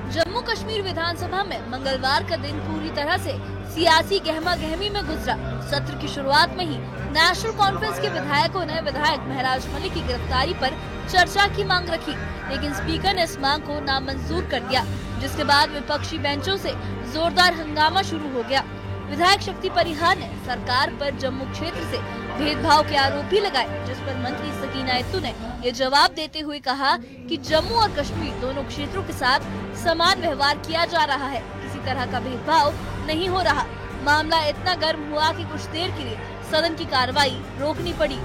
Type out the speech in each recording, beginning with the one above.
जम्मू कश्मीर विधानसभा में मंगलवार का दिन पूरी तरह से सियासी गहमा गहमी में गुजरा। सत्र की शुरुआत में ही नेशनल कॉन्फ्रेंस के विधायकों ने विधायक महराज मलिक की गिरफ्तारी पर चर्चा की मांग रखी, लेकिन स्पीकर ने इस मांग को नामंजूर कर दिया, जिसके बाद विपक्षी बेंचों से जोरदार हंगामा शुरू हो गया। विधायक शक्ति परिहार ने सरकार पर जम्मू क्षेत्र से भेदभाव के आरोप भी लगाए, जिस पर मंत्री सकीना इत्तू ने ये जवाब देते हुए कहा कि जम्मू और कश्मीर दोनों क्षेत्रों के साथ समान व्यवहार किया जा रहा है, किसी तरह का भेदभाव नहीं हो रहा। मामला इतना गर्म हुआ कि कुछ देर के लिए सदन की कार्रवाई रोकनी पड़ी।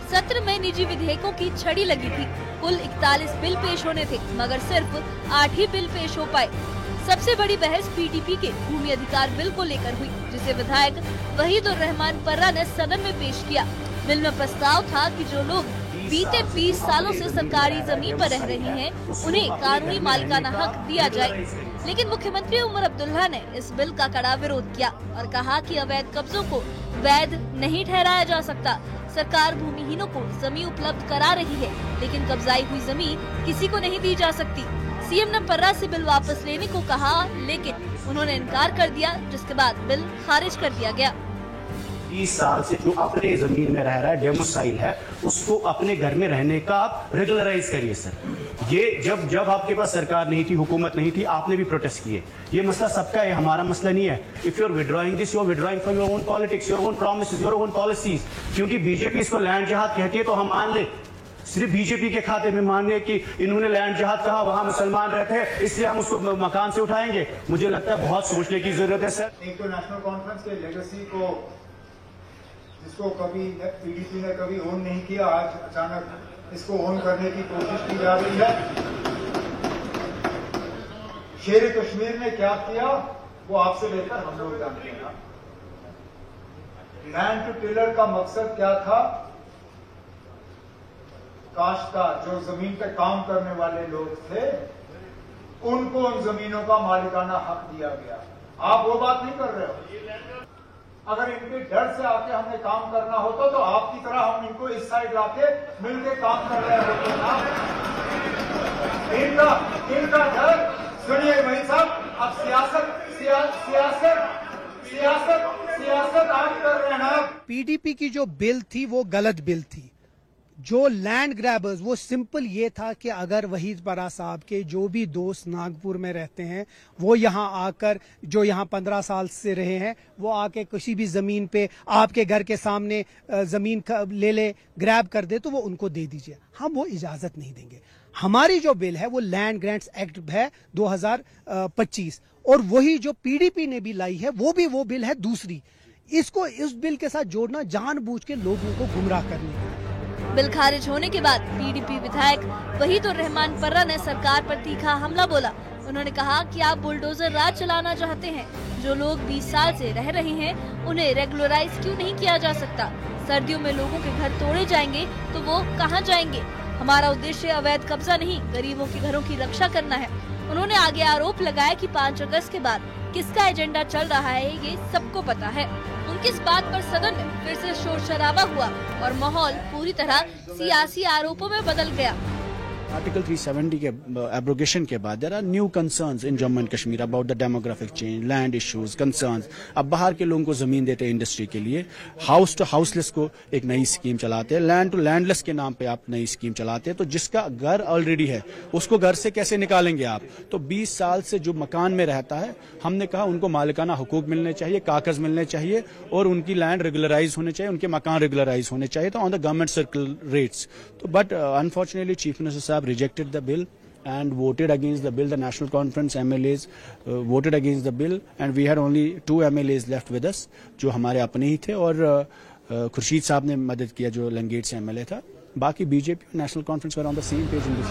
सत्र में निजी विधेयकों की छड़ी लगी थी। कुल 41 बिल पेश होने थे, मगर सिर्फ 8 ही बिल पेश हो पाए। सबसे बड़ी बहस पीडीपी के भूमि अधिकार बिल को लेकर हुई, जिसे विधायक वहीदुर रहमान पर्रा ने सदन में पेश किया। बिल में प्रस्ताव था कि जो लोग बीते 20 सालों से सरकारी जमीन पर रह रहे हैं, उन्हें कानूनी मालिकाना हक दिया जाए। लेकिन मुख्यमंत्री उमर अब्दुल्ला ने इस बिल का कड़ा विरोध किया और कहा कि अवैध कब्जों को वैध नहीं ठहराया जा सकता। सरकार भूमिहीनों को जमीन उपलब्ध करा रही है, लेकिन कब्जाई हुई जमीन किसी को नहीं दी जा सकती। सीएम ने पर्रा से बिल वापस लेने को कहा, लेकिन उन्होंने इनकार कर दिया, जिसके बाद बिल खारिज कर दिया गया। 20 साल से जो अपने जमीन में रह रहा है, डेमोसाइल है, उसको अपने घर में रहने का आप रेगुलराइज करिए सर। ये जब आपके पास सरकार नहीं थी, हुकूमत नहीं थी, आपने भी प्रोटेस्ट किए। ये मसला सबका है, हमारा मसला नहीं है। If you are withdrawing this, you are withdrawing from your own politics, your own promises, your own policies. क्योंकि बीजेपी इसको लैंड जहाद कहती है तो हम मान ले, सिर्फ बीजेपी के खाते में मानिए कि इन्होंने लैंड जहाद कहा, वहां मुसलमान रहते हैं, इसलिए हम उसको मकान से उठाएंगे। मुझे लगता है बहुत सोचने की जरूरत है सर। एक तो नेशनल कॉन्फ्रेंस के लेगेसी को, जिसको कभी पीडीपी ने कभी ओन नहीं किया, आज अचानक इसको ओन करने की कोशिश की जा रही है। शेर कश्मीर ने क्या किया वो आपसे बेहतर हम लोग जानते हैं। लैंड टू टिलर का मकसद क्या था? काश्तकार, जो जमीन पे काम करने वाले लोग थे, उनको उन जमीनों का मालिकाना हक दिया गया। आप वो बात नहीं कर रहे हो। अगर इनके डर से आके हमें काम करना होता तो आपकी तरह हम इनको इस साइड लाके मिलके काम कर रहे होते ना। इनका डर सुनिए भाई साहब, अब सियासत आप कर रहे हैं। पीडीपी की जो बिल थी वो गलत बिल थी। जो लैंड ग्रैबर्स, वो सिंपल ये था कि अगर वहीद पर्रा साहब के जो भी दोस्त नागपुर में रहते हैं, वो यहाँ आकर, जो यहाँ 15 साल से रहे हैं, वो आके किसी भी जमीन पे आपके घर के सामने जमीन ले ग्रैब कर दे तो वो उनको दे दीजिए। हम वो इजाजत नहीं देंगे। हमारी जो बिल है वो लैंड ग्रांट्स एक्ट है 2025, और वही जो पीडीपी ने भी लाई है वो बिल है दूसरी। इसको इस बिल के साथ जोड़ना जानबूझ के लोगों को गुमराह करने का। बिल खारिज होने के बाद पीडीपी विधायक वहीदुर रहमान पर्रा ने सरकार पर तीखा हमला बोला। उन्होंने कहा कि आप बुलडोजर राज चलाना चाहते हैं। जो लोग 20 साल से रह रहे हैं, उन्हें रेगुलराइज क्यों नहीं किया जा सकता? सर्दियों में लोगों के घर तोड़े जाएंगे तो वो कहाँ जाएंगे? हमारा उद्देश्य अवैध कब्जा नहीं, गरीबों के घरों की रक्षा करना है। उन्होंने आगे आरोप लगाया कि 5 अगस्त के बाद किसका एजेंडा चल रहा है ये सबको पता है। उनकी इस बात पर सदन में फिर से शोर शराबा हुआ और माहौल पूरी तरह सियासी आरोपों में बदल गया। आर्टिकल 370 के एब्रोगेशन के बाद there are new concerns in Jammu and Kashmir about the demographic change, land issues, concerns. अब बाहर के लोगों को जमीन देते हैं इंडस्ट्री के लिए, हाउस टू हाउसलेस को एक नई स्कीम चलाते हैं, लैंड टू लैंडलेस के नाम पे आप नई स्कीम चलाते हैं। तो जिसका घर ऑलरेडी है उसको घर से कैसे निकालेंगे आप? तो 20 साल से जो मकान में रहता है, हमने कहा उनको मालिकाना हुकूक मिलने चाहिए, कागज मिलने चाहिए, और उनकी लैंड रेगुलराइज होने चाहिए, उनके मकान रेगुलराइज होने चाहिए, तो on the government circle rates. तो but unfortunately chief minister rejected the bill and voted against the bill. The National Conference MLAs voted against the bill and we had only 2 MLAs left with us, जो हमारे अपने ही थे, और खुर्शीद साहब ने मदद किया जो लंगेट से MLA था। बाकी बीजेपी और national conference were on the same page in this.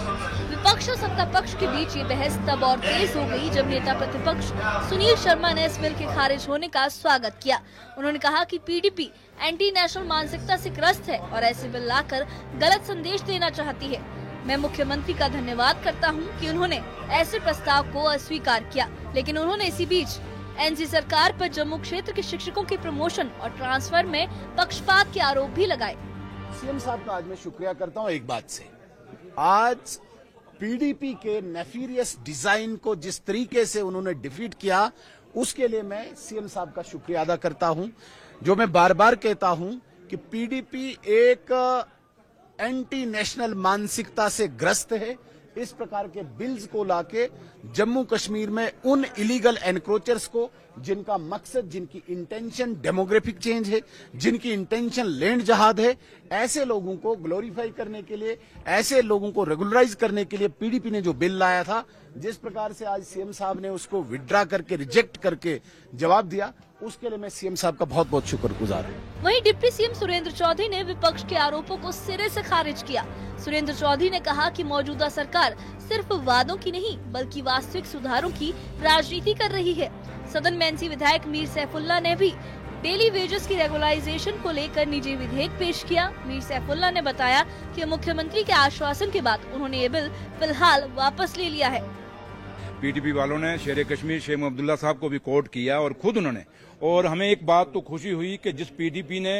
विपक्ष और सत्ता पक्ष के बीच ये बहस तब और तेज हो गई जब नेता प्रतिपक्ष सुनील शर्मा ने इस बिल के खारिज होने का स्वागत किया। उन्होंने कहा कि पीडीपी एंटी नेशनल मानसिकता से ग्रस्त है और ऐसे बिल लाकर गलत संदेश देना चाहती है। मैं मुख्यमंत्री का धन्यवाद करता हूं कि उन्होंने ऐसे प्रस्ताव को अस्वीकार किया, लेकिन उन्होंने इसी बीच एनसी सरकार पर जम्मू क्षेत्र के शिक्षकों की प्रमोशन और ट्रांसफर में पक्षपात के आरोप भी लगाए। सीएम साहब का आज मैं शुक्रिया करता हूं एक बात से, आज पीडीपी के नेफीरियस डिजाइन को जिस तरीके से उन्होंने डिफीट किया, उसके लिए मैं सीएम साहब का शुक्रिया अदा करता हूं। जो मैं बार बार कहता हूं कि पीडीपी एक एंटी नेशनल मानसिकता से ग्रस्त है। इस प्रकार के बिल्स को लाके जम्मू कश्मीर में उन इलीगल एनक्रोचर्स को, जिनका मकसद, जिनकी इंटेंशन डेमोग्राफिक चेंज है, जिनकी इंटेंशन लैंड जहाद है, ऐसे लोगों को ग्लोरीफाई करने के लिए, ऐसे लोगों को रेगुलराइज करने के लिए पीडीपी ने जो बिल लाया था, जिस प्रकार से आज सीएम साहब ने उसको विड्रा करके, रिजेक्ट करके जवाब दिया, उसके लिए मैं सीएम साहब का बहुत बहुत शुक्रगुजार हूं। वहीं डिप्टी सीएम सुरेंद्र चौधरी ने विपक्ष के आरोपों को सिरे से खारिज किया। सुरेंद्र चौधरी ने कहा कि मौजूदा सरकार सिर्फ वादों की नहीं बल्कि वास्तविक सुधारों की राजनीति कर रही है। सदन में एनसी विधायक मीर सैफुल्लाह ने भी डेली वेजेस की रेगुलराइजेशन को लेकर निजी विधेयक पेश किया। मीर सैफुल्लाह ने बताया कि मुख्यमंत्री के आश्वासन के बाद उन्होंने ये बिल फिलहाल वापस ले लिया है। पीटीपी वालों ने शेर कश्मीर शेख अब्दुल्ला साहब को भी कोर्ट किया और खुद उन्होंने, और हमें एक बात तो खुशी हुई कि जिस पीडीपी ने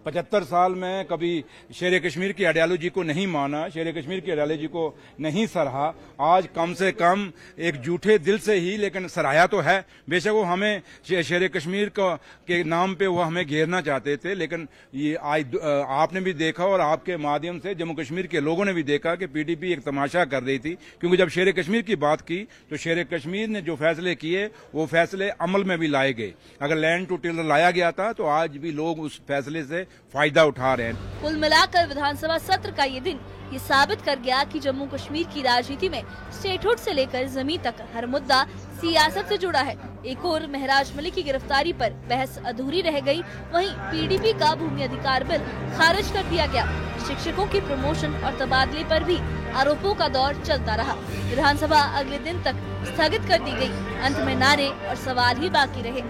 75 साल में कभी शेर कश्मीर की आइडियोलॉजी को नहीं माना, शेर कश्मीर की आइडियोलॉजी को नहीं सराहा, आज कम से कम एक झूठे दिल से ही लेकिन सराहा तो है। बेशक वो हमें शेर कश्मीर के नाम पे वो हमें घेरना चाहते थे, लेकिन ये आज आपने भी देखा और आपके माध्यम से जम्मू कश्मीर के लोगों ने भी देखा कि पीडीपी एक तमाशा कर रही थी। क्योंकि जब शेर कश्मीर की बात की तो शेर कश्मीर ने जो फैसले किए वो फैसले अमल में भी लाए गए। अगर लैंड टू टिलर लाया गया था तो आज भी लोग उस फैसले से फायदा उठा रहे हैं। कुल मिलाकर विधानसभा सत्र का ये दिन ये साबित कर गया कि जम्मू कश्मीर की राजनीति में स्टेटहुड से लेकर जमीन तक हर मुद्दा सियासत से जुड़ा है। एक और महराज मलिक की गिरफ्तारी पर बहस अधूरी रह गई, वहीं पीडीपी का भूमि अधिकार बिल खारिज कर दिया गया। शिक्षकों की प्रमोशन और तबादले पर भी आरोपों का दौर चलता रहा। विधानसभा अगले दिन तक स्थगित कर दी गई। अंत में नारे और सवाल ही बाकी रहे।